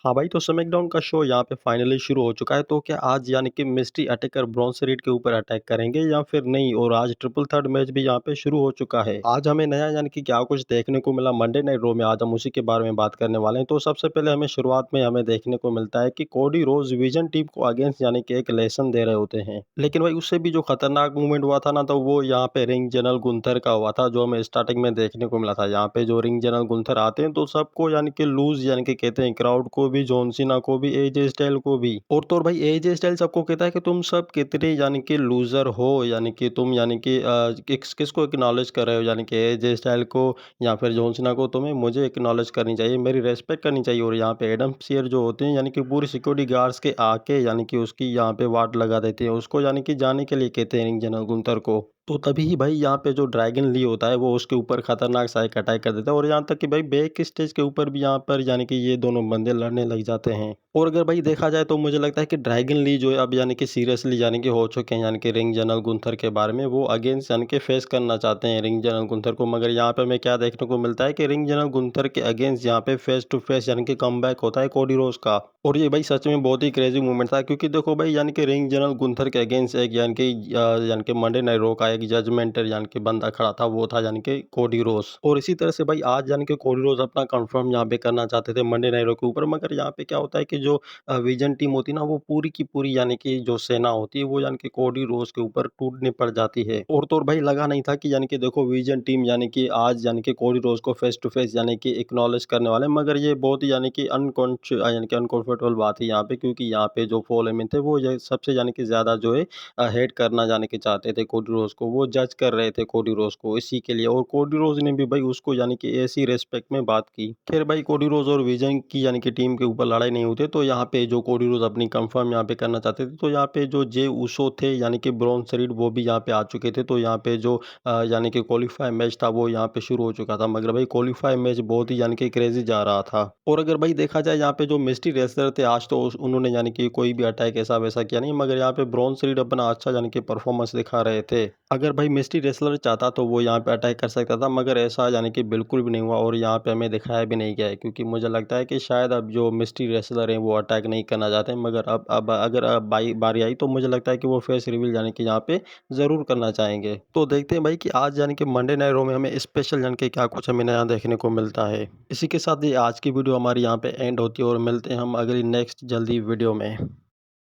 हाँ भाई, तो स्मैकडाउन का शो यहाँ पे फाइनली शुरू हो चुका है। तो क्या आज यानी कि मिस्ट्री अटैकर ब्रॉन्ज रीड के ऊपर अटैक करेंगे या फिर नहीं? और आज ट्रिपल थर्ड मैच भी यहाँ पे शुरू हो चुका है। आज हमें नया यानी कि क्या कुछ देखने को मिला मंडे नाइट रॉ में, आज हम उसी के बारे में बात करने वाले हैं। तो सबसे पहले हमें शुरुआत में हमें देखने को मिलता है कि कोडी रोज विजन टीम को अगेंस्ट यानी कि एक लेसन दे रहे होते हैं। लेकिन भाई उससे भी जो खतरनाक मूवमेंट हुआ था ना, तो वो यहाँ पे रिंग जनरल गुंथर का हुआ था, जो हमें स्टार्टिंग में देखने को मिला था। यहाँ पे जो रिंग जनरल गुंथर आते हैं तो सबको यानी कि लूज यानी कि कहते हैं, क्राउड को भी, जॉन सीना को भी, एजे स्टाइल को भी। और तो और भाई एजे स्टाइल सबको कहता है कि तुम सब कितने यानी कि लूजर हो, यानी कि तुम यानी कि किसको एक्नॉलेज कर रहे हो, यानी कि एजे स्टाइल को या फिर जॉन सीना को? तुम्हें मुझे एक्नॉलेज करनी चाहिए, मेरी रेस्पेक्ट करनी चाहिए। और यहाँ पे एडम शेयर जो होते हैं यानी कि पूरी सिक्योरिटी गार्ड्स के आके यानी कि उसकी यहाँ पे वाट लगा देते हैं, उसको यानी कि जाने के लिए कहते हैं रिंग जनरल गुंथर को। तो तभी ही भाई यहाँ पे जो ड्रैगन ली होता है वो उसके ऊपर खतरनाक सा एक अटैक कर देता है, और यहाँ तक कि भाई बैक स्टेज के ऊपर भी यहाँ पर यानी कि ये दोनों बंदे लड़ने लग जाते हैं। और अगर भाई देखा जाए तो मुझे लगता है कि ड्रैगन ली जो है अब यानी कि सीरियसली यानी कि हो चुके हैं यानी कि रिंग जनरल गुंथर के बारे में, वो अगेंस्ट यानी कि फेस करना चाहते हैं रिंग जनरल गुंथर को। मगर यहाँ पे हमें क्या देखने को मिलता है कि रिंग जनरल गुंथर के अगेंस्ट यहाँ पे फेस टू फेस यानी कि कमबैक होता है कोडी रोज का। और ये भाई सच में बहुत ही क्रेजी मूवमेंट था, क्योंकि देखो भाई यानी कि रिंग जनरल गुंथर के अगेंस्ट एक यानी कि मंडे नाइट रॉ का एक जजमेंटर यानी कि बंदा खड़ा था, वो था यानी कि कोडी रोज। और इसी तरह से भाई आज यानी कि कोडी रोज अपना कंफर्म यहाँ पे करना चाहते थे मंडे नाइट रॉ के ऊपर। मगर यहाँ पे क्या होता है कि जो विजन टीम होती है ना, वो पूरी की पूरी यानी कि जो सेना होती है वो यानी कि कोडी रोज के ऊपर टूटने पड़ जाती है। और तो और भाई लगा नहीं था कि यानी कि देखो विजन टीम यानी कि आज यानी कि कोडी रोज को फेस टू फेस यानी कि एक्नॉलेज करने वाले हैं। मगर ये बहुत ही यानी कि यानी कि अनकंफर्टेबल बात है यहाँ पे, क्योंकि यहाँ पे जो फॉल में थे वो ये सबसे यानी कि ज्यादा जो है हेट करना जाने के चाहते थे कोडी रोज को, वो जज कर रहे थे कोडी रोज को इसी के लिए। और कोडी रोज ने भी भाई उसको यानी कि ऐसी रेस्पेक्ट में बात की। खैर भाई कोडी रोज और विजन की यानी कि टीम के ऊपर लड़ाई नहीं होती, तो यहाँ पे जो कोडी रोज अपनी कंफर्म यहाँ पे करना चाहते थे, तो यहाँ पे जो जे उसो थे यानी कि ब्रॉन्ज रीड वो भी यहाँ पे आ चुके थे। तो यहाँ पे जो यानी कि क्वालीफाई मैच था वो यहाँ पे शुरू हो चुका था। मगर भाई क्वालीफाई मैच बहुत ही यानी कि क्रेजी जा रहा था। और अगर भाई देखा जाए यहाँ पे जो मिस्ट्री रेसलर थे आज, तो उन्होंने यानी कि कोई भी अटैक ऐसा वैसा किया नहीं। मगर यहाँ पे ब्रॉन्ज रीड अपना अच्छा यानी कि परफॉर्मेंस दिखा रहे थे। अगर भाई मिस्ट्री रेसलर चाहता तो वो यहाँ पे अटैक कर सकता था, मगर ऐसा यानी कि बिल्कुल भी नहीं हुआ, और यहाँ पे हमें दिखाया भी नहीं गया है। क्योंकि मुझे लगता है कि शायद अब जो मिस्ट्री रेसलर हैं वो अटैक नहीं करना चाहते हैं। मगर अब अगर अब बारी आई तो मुझे लगता है कि वो फेस रिवील यानी कि यहाँ पे ज़रूर करना चाहेंगे। तो देखते हैं भाई कि आज यानी कि मंडे नाइट रॉ में हमें स्पेशल यानी कि क्या कुछ हमें नया देखने को मिलता है। इसी के साथ ये आज की वीडियो हमारी यहाँ पे एंड होती है, और मिलते हैं हम अगली नेक्स्ट जल्दी वीडियो में।